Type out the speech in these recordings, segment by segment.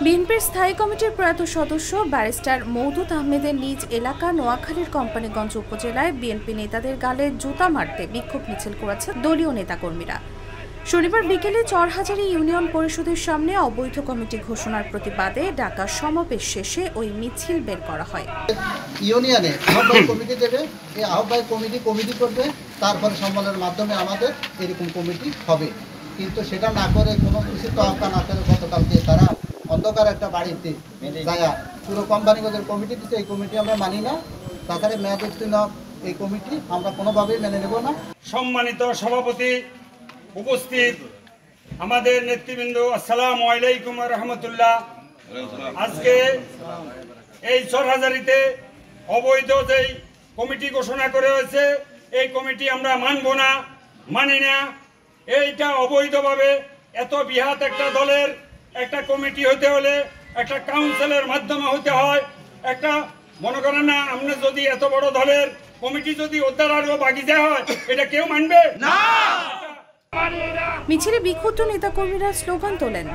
বিএনপির স্থায়ী কমিটির প্রয়াত সদস্য ব্যারিস্টার মওদুদ আহমেদের নিজ এলাকা নোয়াখালীর কোম্পানীগঞ্জ উপজেলায় বিএনপি নেতাদের গালে জুতা মারতে বিক্ষোভ মিছিল করেছে দলীয় নেতাকর্মীরা। শনিবার বিকেলে চরহাজারী ইউনিয়ন পরিষদের সামনে অবৈধ কমিটি ঘোষণার প্রতিবাদে ডাকা সমাবেশ শেষে ওই মিছিল বের করা হয়। ইউনিয়নে আহ্বায়ক কমিটি দেবে, এই আহ্বায়ক কমিটি করবে, তারপরে সম্মেলনের মাধ্যমে আমাদের এরকম কমিটি হবে। কিন্তু সেটা না করে কোনো কিছু তোয়াক্কা না করে গতকালকে তারা অন্ধকার একটা বাড়িতে জায়গা পুরো কোম্পানিগঞ্জের কমিটি দিচ্ছে, এই কমিটি আমরা মানি না। তাছাড়া মেয়াদোত্তীর্ণ এই কমিটি আমরা কোনোভাবেই মেনে নেব না। সম্মানিত সভাপতি, উপস্থিত আমাদের নেতৃবৃন্দ, আসসালামু আলাইকুম ওয়া রাহমাতুল্লাহ। আজকে এই চরহাজারীতে অবৈধ যেই কমিটি ঘোষণা করে হয়েছে, এই কমিটি আমরা মানব না, মানি না। এইটা অবৈধভাবে এত বৃহৎ একটা দলের একটা কমিটি হতে হলে একটা কাউন্সিলের মাধ্যমে হতে হয়। একটা মনে করেন না, আমরা যদি এত বড় দলের কমিটি যদি উদ্ধার আরও বাগিচা হয়, এটা কেউ মানবে না। মিছিলে বিক্ষুব্ধ নেতাকর্মীরা স্লোগান তোলেন,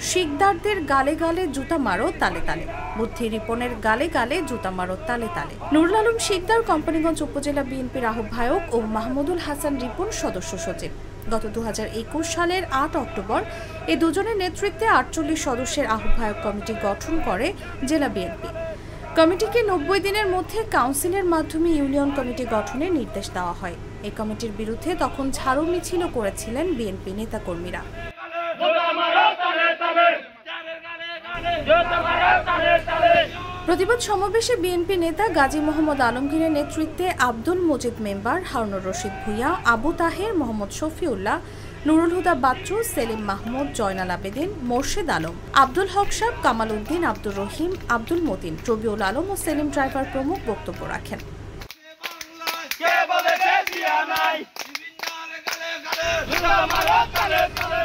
শিকদারদের গালে গালে জুতা মারো তালে তালে, বুদ্ধি রিপনের গালে গালে জুতা মারো তালে তালে। নুরুল আলম শিকদার কোম্পানীগঞ্জ উপজেলা বিএনপির আহ্বায়ক ও মাহমুদুল হাসান রিপন সদস্য সচিব। গত 2021 সালের 8 অক্টোবর এই দুজনের নেতৃত্বে 48 সদস্যের আহ্বায়ক কমিটি গঠন করে জেলা বিএনপি। কমিটিকে 90 দিনের মধ্যে কাউন্সিলের মাধ্যমে ইউনিয়ন কমিটি গঠনের নির্দেশ দেওয়া হয়। এই কমিটির বিরুদ্ধে তখন ঝাড়ু মিছিলও করেছিলেন বিএনপি নেতাকর্মীরা। প্রতিবাদ সমাবেশে বিএনপি নেতা গাজী মোহাম্মদ আলমগীরের নেতৃত্বে আব্দুল মজিদ মেম্বার, হারুনুর রশিদ ভূঁইয়া, আবু তাহের, মোহাম্মদ শফিউল্লাহ, নুরুল হুদা বাচ্চু, সেলিম মাহমুদ, জয়নাল আবেদিন, মোর্শেদ আলম, আব্দুল হক সাহেব, কামাল উদ্দিন, আব্দুর রহিম, আব্দুল মতিন, রবিউল আলম ও সেলিম ড্রাইভার প্রমুখ বক্তব্য রাখেন।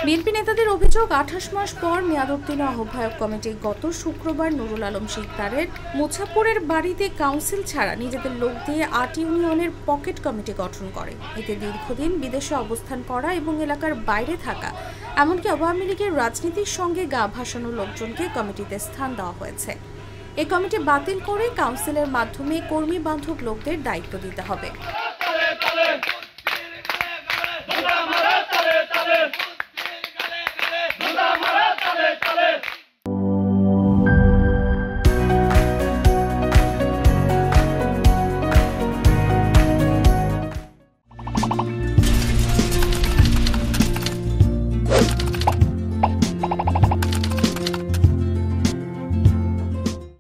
বিএনপি নেতাদের অভিযোগ, 28 মাস পর মেয়াদোত্তীর্ণ আহ্বায়ক কমিটি গত শুক্রবার নুরুল আলম শিকদারের মুছাপুরের বাড়িতে কাউন্সিল ছাড়া নিজেদের লোক দিয়ে 8 ইউনিয়নের পকেট কমিটি গঠন করে। এতে দীর্ঘদিন বিদেশে অবস্থান করা এবং এলাকার বাইরে থাকা এমনকি আওয়ামী লীগের রাজনীতির সঙ্গে গা ভাসানো লোকজনকে কমিটিতে স্থান দেওয়া হয়েছে। এই কমিটি বাতিল করে কাউন্সিলের মাধ্যমে কর্মী বান্ধব লোকদের দায়িত্ব দিতে হবে।